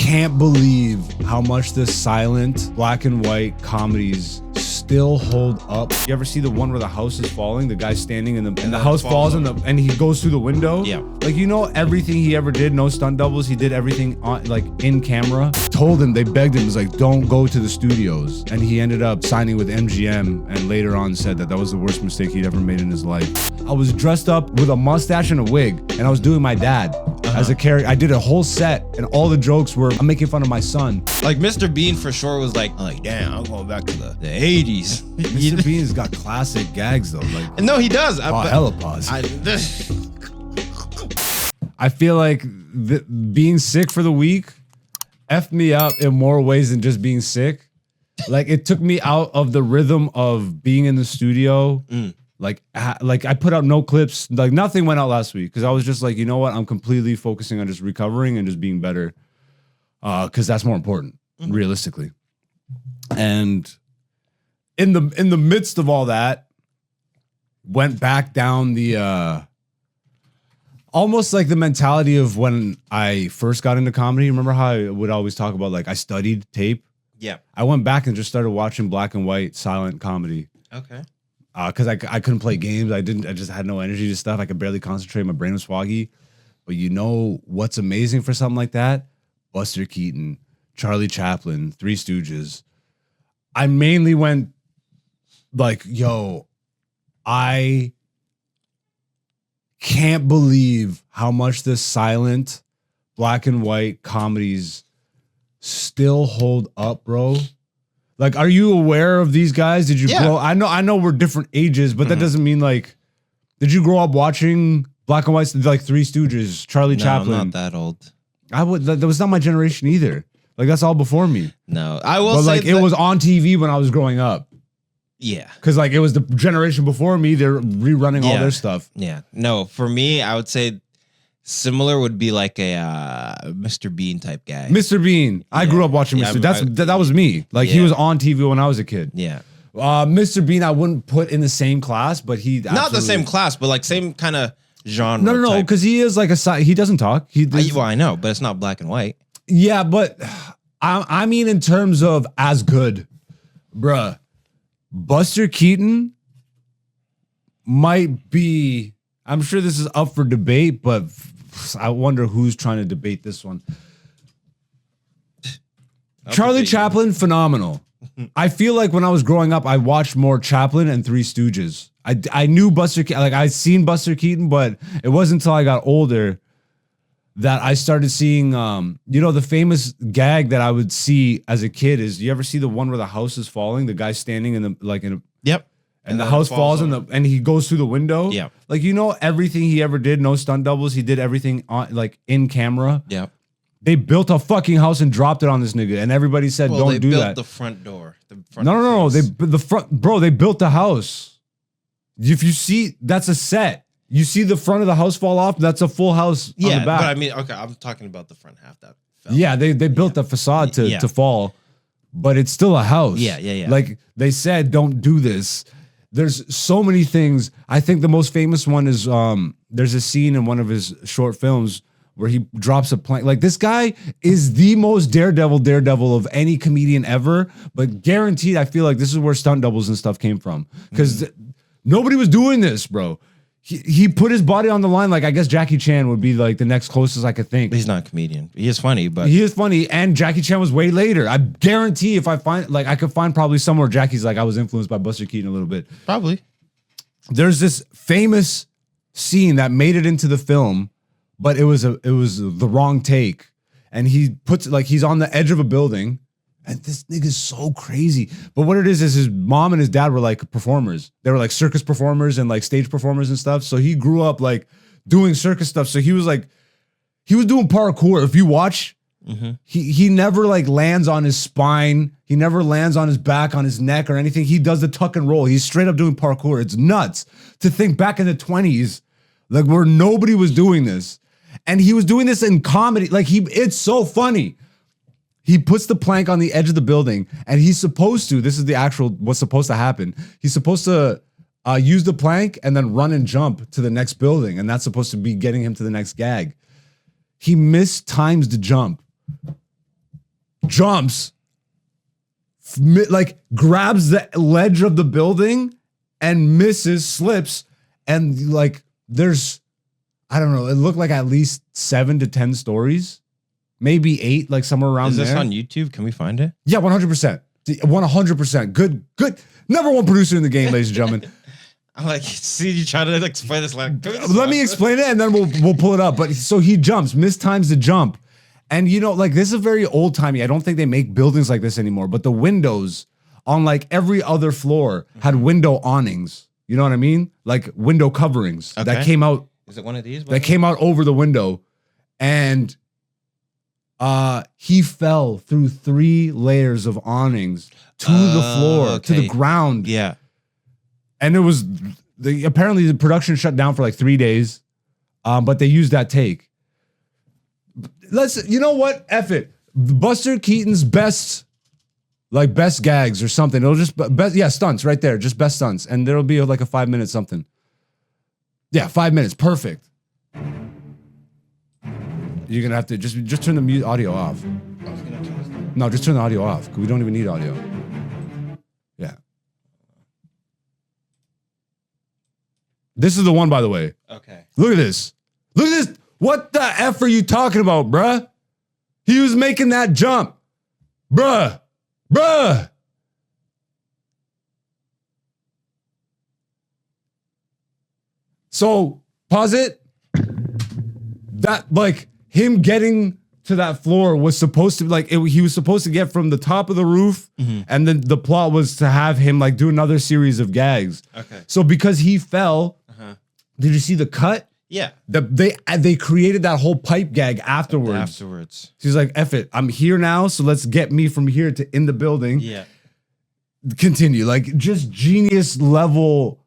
can't believe how much the silent black and white comedies still hold up. You ever see the one where the house is falling? The guy standing in the house falls and he goes through the window. Yeah. Like, you know, everything he ever did, no stunt doubles. He did everything on, like, in camera. Told him, they begged him, was like, don't go to the studios. And he ended up signing with MGM and later on said that that was the worst mistake he'd ever made in his life. I was dressed up with a mustache and a wig and I was doing my dad as a character. I did a whole set and all the jokes were, I'm making fun of my son. Like Mr. Bean for sure was like damn, I'm going back to the 80s. Mr. Bean's got classic gags though. Like, no, he does. hella pause. I feel like being sick for the week effed me up in more ways than just being sick. Like, it took me out of the rhythm of being in the studio. Like I put out no clips. Like, nothing went out last week because I was just like, you know what? I'm completely focusing on just recovering and just being better, because that's more important, realistically. And in the midst of all that, went back down the almost like the mentality of when I first got into comedy. Remember how I would always talk about, like, I studied tape? Yeah. I went back and just started watching black and white silent comedy. Okay. Because I couldn't play games. I just had no energy to stuff. I could barely concentrate. My brain was foggy. But you know what's amazing for something like that? Buster Keaton, Charlie Chaplin, Three Stooges. I mainly went like, yo, I can't believe how much the silent black and white comedies still hold up, bro. Like, are you aware of these guys? Did you grow? I know we're different ages, but that doesn't mean, like, did you grow up watching black and white, like Three Stooges, Charlie Chaplin? I'm not that old. That was not my generation either. Like, that's all before me. No, I will But say like, it was on TV when I was growing up. Yeah. Because, like, it was the generation before me. They're rerunning all their stuff. Yeah. No, for me, I would say similar would be like a Mr. Bean type guy. Mr. Bean. I grew up watching Mr. That was me. Like, he was on TV when I was a kid. Yeah. Mr. Bean, I wouldn't put in the same class, but he not the same class, but like same kind of genre. No, because he is like he doesn't talk. Well, I know, but it's not black and white. Yeah, but I mean, in terms of as good, bruh, Buster Keaton might be, I'm sure this is up for debate, but I wonder who's trying to debate this one. Charlie Chaplin, phenomenal. I feel like when I was growing up, I watched more Chaplin and Three Stooges. I knew Buster Keaton, like, I'd seen Buster Keaton, but it wasn't until I got older that I started seeing, you know, the famous gag that I would see as a kid is, you ever see the one where the house is falling? The guy standing in the, Yep. And the house falls and he goes through the window. Yeah. Like, you know, everything he ever did, no stunt doubles. He did everything on, like, in camera. Yeah. They built a fucking house and dropped it on this nigga, and everybody said, "Don't do that." They built the front door. No. They built the house. If you see, that's a set. You see the front of the house fall off. That's a full house on the back. But I mean, okay, I'm talking about the front half that fell. Yeah, they built the facade to fall, but it's still a house. Yeah. Like, they said, don't do this. There's so many things. I think the most famous one is there's a scene in one of his short films where he drops a plank. Like, this guy is the most daredevil of any comedian ever, but guaranteed, I feel like this is where stunt doubles and stuff came from, because nobody was doing this, bro. He put his body on the line. Like, I guess Jackie Chan would be like the next closest I could think. He's not a comedian. He is funny, but he is funny. And Jackie Chan was way later. I guarantee if I find, like, I could find probably somewhere Jackie's like, I was influenced by Buster Keaton a little bit. Probably. There's this famous scene that made it into the film, but it was the wrong take. And he puts, like, he's on the edge of a building. And this nigga's so crazy. But what it is his mom and his dad were, like, performers. They were, like, circus performers and, like, stage performers and stuff. So he grew up, like, doing circus stuff. So he was doing parkour. If you watch, he never, like, lands on his spine. He never lands on his back, on his neck or anything. He does the tuck and roll. He's straight up doing parkour. It's nuts to think back in the 20s, like, where nobody was doing this. And he was doing this in comedy. Like, it's so funny. He puts the plank on the edge of the building, and he's supposed to, this is the actual, what's supposed to happen. He's supposed to use the plank and then run and jump to the next building. And that's supposed to be getting him to the next gag. He mistimes the jump. jumps, like grabs the ledge of the building and misses, slips, and like there's, I don't know, it looked like at least 7 to 10 stories, maybe 8, like somewhere around there. Is this on YouTube? Can we find it? Yeah, 100%. 100%. Good. Number one producer in the game, ladies and gentlemen. I'm like, see, you try to like explain this. Like, let me explain it and then we'll pull it up. But so he jumps, mistimes the jump. And you know, like this is very old timey. I don't think they make buildings like this anymore. But the windows on like every other floor had window awnings. You know what I mean? Like window coverings that came out. Is it one of these? That came out over the window. And he fell through 3 layers of awnings to the floor, to the ground. Yeah. And it was apparently the production shut down for like 3 days, but they used that take. You know what? F it. Buster Keaton's best gags or something. It'll just stunts right there, just best stunts, and there'll be like a 5-minute something. Yeah, 5 minutes, perfect. You're gonna have to just turn the audio off. I was gonna turn this down. No, just turn the audio off because we don't even need audio. Yeah. This is the one, by the way. Okay. Look at this. Look at this. What the F are you talking about, bruh? He was making that jump. Bruh. So, pause it. That, like, him getting to that floor was supposed to, like, he was supposed to get from the top of the roof, and then the plot was to have him, like, do another series of gags. Okay. So, because he fell, did you see the cut? Yeah. They created that whole pipe gag afterwards. She's like, F it, I'm here now, so let's get me from here to in the building. Yeah. Continue. Like, just genius level.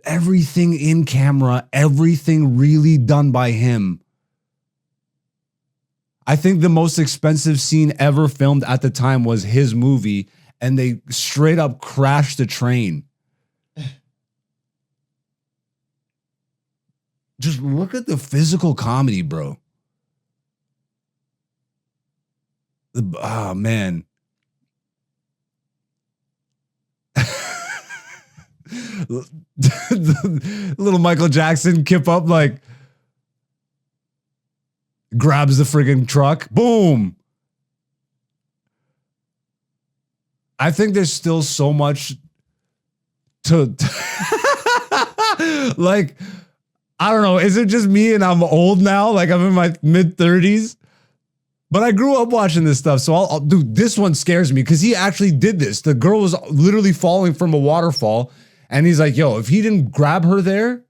Everything in camera, everything really done by him. I think the most expensive scene ever filmed at the time was his movie, and they straight up crashed the train. Just look at the physical comedy, bro. Oh, man. Little Michael Jackson kip up, like, grabs the friggin' truck. Boom. I think there's still so much to like, I don't know. Is it just me and I'm old now? Like, I'm in my mid-30s. But I grew up watching this stuff. So dude, this one scares me because he actually did this. The girl was literally falling from a waterfall. And he's like, yo, if he didn't grab her there,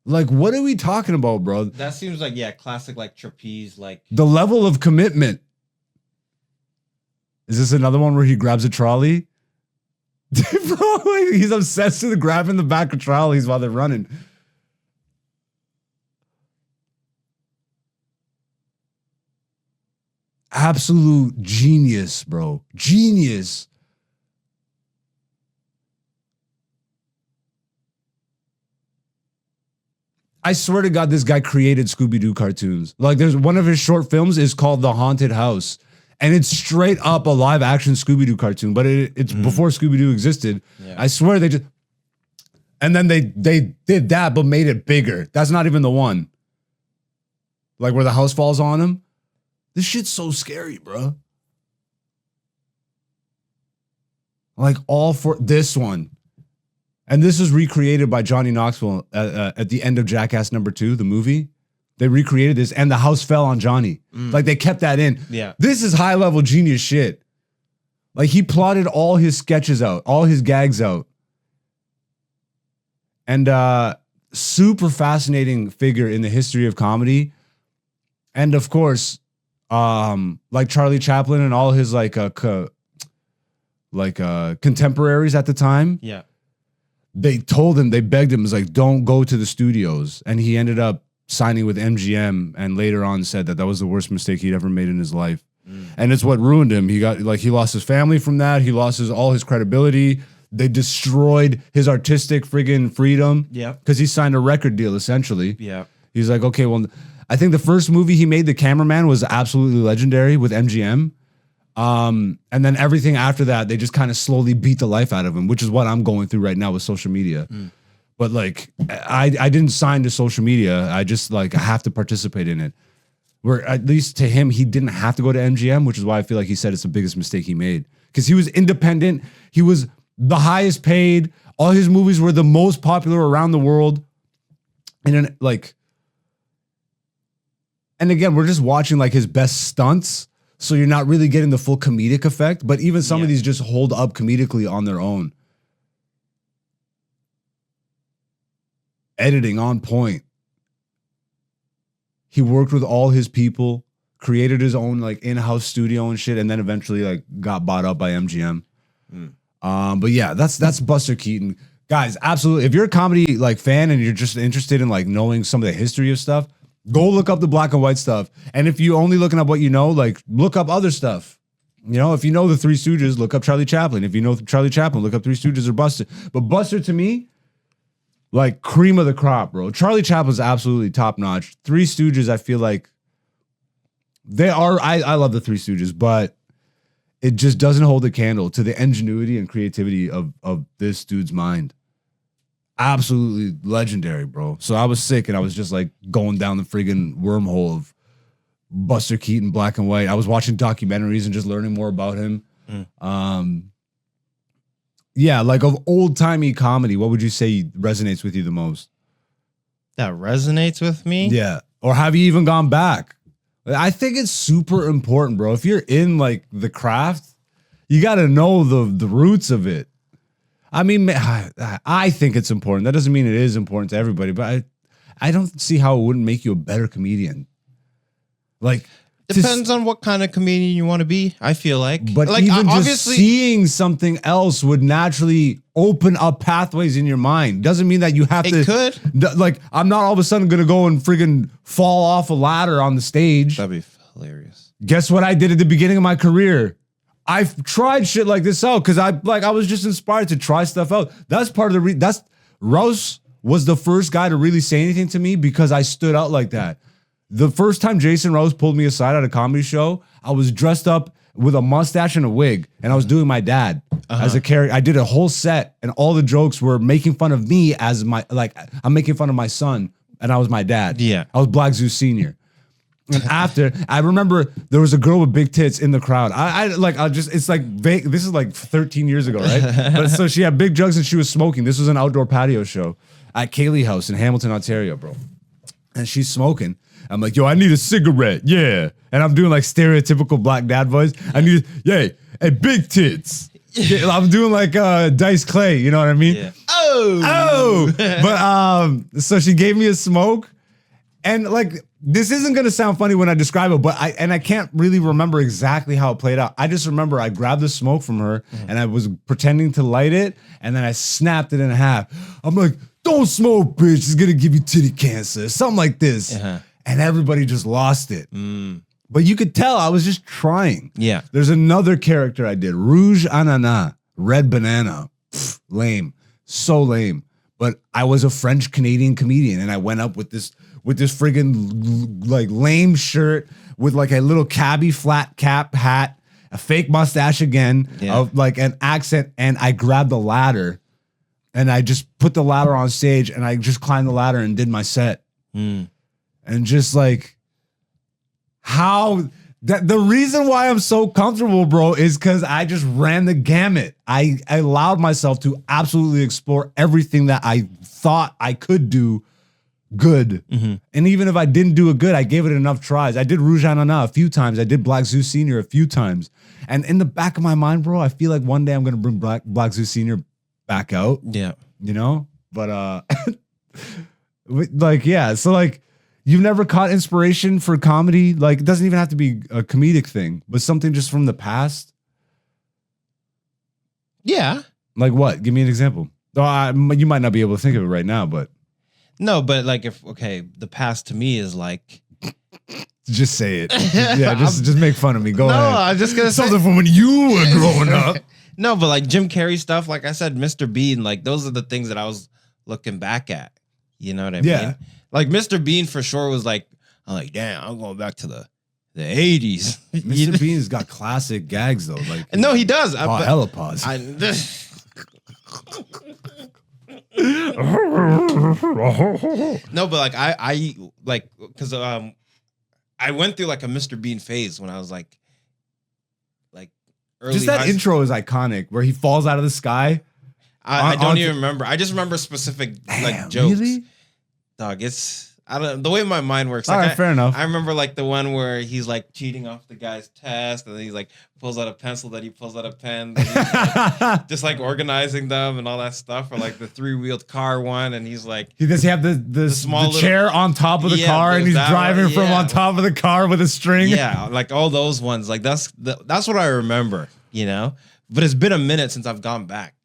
like, what are we talking about, bro? That seems like, yeah, classic, like, trapeze, like. The level of commitment. Is this another one where he grabs a trolley? Bro, he's obsessed with grabbing the back of trolleys while they're running. Absolute genius, bro. Genius. I swear to God, this guy created Scooby-Doo cartoons. Like, there's one of his short films is called The Haunted House. And it's straight up a live action Scooby-Doo cartoon, but it's before Scooby-Doo existed. Yeah. I swear they just, and then they did that, but made it bigger. That's not even the one. Like where the house falls on him. This shit's so scary, bro. Like all for this one. And this was recreated by Johnny Knoxville at the end of Jackass #2, the movie. They recreated this, and the house fell on Johnny. Like, they kept that in. Yeah. This is high-level genius shit. Like, he plotted all his sketches out, all his gags out. And super fascinating figure in the history of comedy. And, of course, like Charlie Chaplin and all his, contemporaries at the time. Yeah. They told him, they begged him, it was like, don't go to the studios. And he ended up signing with MGM, and later on said that was the worst mistake he'd ever made in his life. And it's what ruined him. He lost his family from that. He lost all his credibility. They destroyed his artistic friggin' freedom. Yeah. Because he signed a record deal, essentially. Yeah. He's like, okay, well, I think the first movie he made, The Cameraman, was absolutely legendary with MGM. And then everything after that, they just kind of slowly beat the life out of him, which is what I'm going through right now with social media. But like, I didn't sign to social media. I just like, I have to participate in it. Where at least to him, he didn't have to go to MGM, which is why I feel like he said it's the biggest mistake he made. Because he was independent. He was the highest paid. All his movies were the most popular around the world. And then like, and again, we're just watching like his best stunts. So you're not really getting the full comedic effect. But even some of these just hold up comedically on their own. Editing on point. He worked with all his people, created his own like in-house studio and shit, and then eventually like got bought up by MGM. But yeah, that's Buster Keaton. Guys, absolutely. If you're a comedy like fan and you're just interested in like knowing some of the history of stuff, go look up the black and white stuff. And if you only looking up what you know, like look up other stuff. You know, if you know the Three Stooges, look up Charlie Chaplin. If you know Charlie Chaplin, look up Three Stooges or Buster. But Buster to me, like cream of the crop, bro. Charlie Chaplin's absolutely top notch. Three Stooges, I feel like they are. I love the Three Stooges, but it just doesn't hold a candle to the ingenuity and creativity of this dude's mind. Absolutely legendary, bro. So I was sick and I was just like going down the friggin' wormhole of Buster Keaton, black and white. I was watching documentaries and just learning more about him. Yeah, like of old-timey comedy, what would you say resonates with you the most? That resonates with me? Yeah. Or have you even gone back? I think it's super important, bro. If you're in like the craft, you got to know the roots of it. I mean, I think it's important. That doesn't mean it is important to everybody, but I don't see how it wouldn't make you a better comedian. Like, depends on what kind of comedian you want to be, I feel like. But like, even just seeing something else would naturally open up pathways in your mind. Doesn't mean that you have to. It could. Like, I'm not all of a sudden going to go and friggin' fall off a ladder on the stage. That'd be hilarious. Guess what I did at the beginning of my career? I've tried shit like this out because I was just inspired to try stuff out. That's part of the Rouse was the first guy to really say anything to me because I stood out like that. The first time Jason Rose pulled me aside at a comedy show, I was dressed up with a mustache and a wig, and I was doing my dad as a character. I did a whole set, and all the jokes were making fun of me as my, like, I'm making fun of my son, and I was my dad. Yeah. I was Black Zeus Sr. And after, I remember there was a girl with big tits in the crowd. It's like, this is like 13 years ago, right? But so she had big jugs and she was smoking. This was an outdoor patio show at Kaylee House in Hamilton, Ontario, bro. And she's smoking. I'm like, yo, I need a cigarette. Yeah. And I'm doing like stereotypical black dad voice. I need, hey, big tits. Yeah, I'm doing like Dice Clay. You know what I mean? Yeah. Oh. But so she gave me a smoke. And like, this isn't going to sound funny when I describe it, but I can't really remember exactly how it played out. I just remember I grabbed the smoke from her and I was pretending to light it. And then I snapped it in half. I'm like, don't smoke, bitch. It's going to give you titty cancer. Something like this. And everybody just lost it. But you could tell I was just trying. Yeah. There's another character I did. Rouge Ananas. Red banana. Pfft, lame. So lame. But I was a French Canadian comedian and I went up with this friggin' like lame shirt with like a little cabbie flat cap hat, a fake mustache again, of like an accent, and I grabbed the ladder and I just put the ladder on stage and I just climbed the ladder and did my set. And just like how that the reason why I'm so comfortable, bro, is because I just ran the gamut. I allowed myself to absolutely explore everything that I thought I could do good. And even if I didn't do it good, I gave it enough tries. I did Rouge Ananas a few times. I did Black Zeus Sr. a few times. And in the back of my mind, bro, I feel like one day I'm going to bring Black Zeus Sr. back out. Yeah. You know? But, like, yeah. So, like, you've never caught inspiration for comedy? Like, it doesn't even have to be a comedic thing, but something just from the past? Yeah. Like what? Give me an example. Oh, you might not be able to think of it right now, but. No, but like the past to me is like. Just say it. Yeah, just make fun of me. Go ahead. No, I'm just going to say. Something from when you were growing up. No, but like Jim Carrey stuff, like I said, Mr. Bean, like those are the things that I was looking back at. You know what I mean? Like Mr. Bean for sure was like, I'm like, damn, I'm going back to the 80s. Mr. Bean's got classic gags though. Like no, he does. Hella pause. No, but like I like because I went through like a Mr. Bean phase when I was like early. Just that intro is iconic where he falls out of the sky. I don't even remember. I just remember specific like jokes. Really? Dog, I don't the way my mind works. All right, fair enough. I remember like the one where he's like cheating off the guy's test, and then he's like pulls out a pencil, that he pulls out a pen, like, just like organizing them and all that stuff, or like the 3-wheeled car one, and he's like, does he have the small chair on top of the car, and he's driving from on top of the car with a string? Yeah, like all those ones. Like that's what I remember, you know. But it's been a minute since I've gone back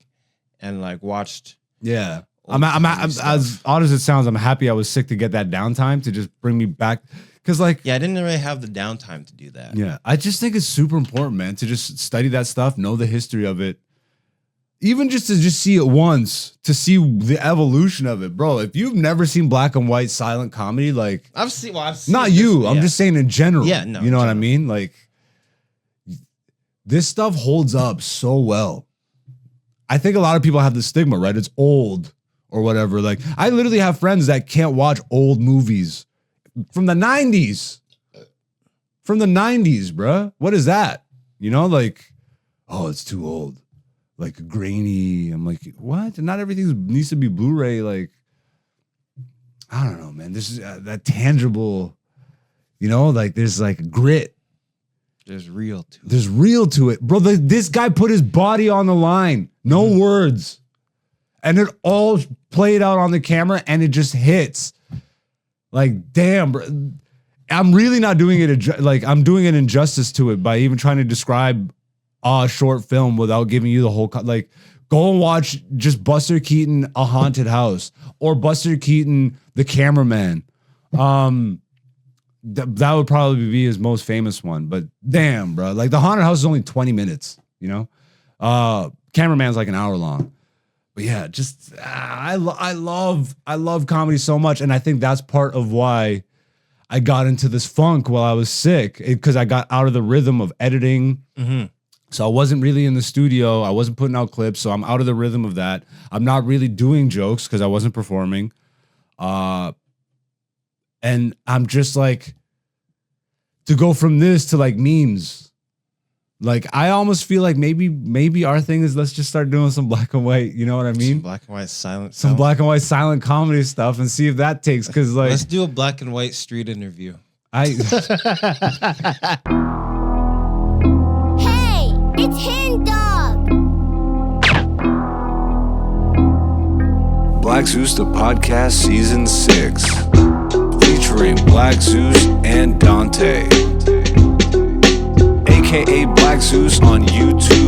and like watched. Yeah. I'm as odd as it sounds, I'm happy I was sick to get that downtime to just bring me back. Cause like, yeah, I didn't really have the downtime to do that. Yeah. I just think it's super important, man, to just study that stuff, know the history of it. Even just to just see it once, to see the evolution of it, bro. If you've never seen black and white silent comedy, like I've seen not you, I'm just saying in general. Yeah, no. You know what I mean? Like this stuff holds up so well. I think a lot of people have the stigma, right? It's old. Or whatever. Like, I literally have friends that can't watch old movies from the 90s. From the 90s, bruh. What is that? You know, like, oh, it's too old. Like, grainy. I'm like, what? Not everything needs to be Blu-ray. Like, I don't know, man. This is that tangible, you know, like, there's like grit. There's real to it. There's real to it. Bro, this guy put his body on the line. No words. And it all played out on the camera, and it just hits. Like, damn, bro. I'm really not doing it. Like, I'm doing an injustice to it by even trying to describe a short film without giving you the whole. Like, go and watch just Buster Keaton, A Haunted House, or Buster Keaton, The Cameraman. That would probably be his most famous one. But damn, bro. Like, The Haunted House is only 20 minutes, you know? Cameraman's like an hour long. But yeah, just I love comedy so much, and I think that's part of why I got into this funk while I was sick, because I got out of the rhythm of editing. Mm-hmm. So I wasn't really in the studio. I wasn't putting out clips, so I'm out of the rhythm of that. I'm not really doing jokes because I wasn't performing, and I'm just like, to go from this to like memes. Like, I almost feel like maybe our thing is, let's just start doing some black and white, you know what I mean? Some black and white silent Some black and white silent comedy stuff, and see if that takes, because like... Let's do a black and white street interview. Hey, it's Hen Dog! Black Zeus, the podcast, season 6. Featuring Black Zeus and Dante. AKA Black Zeus on YouTube.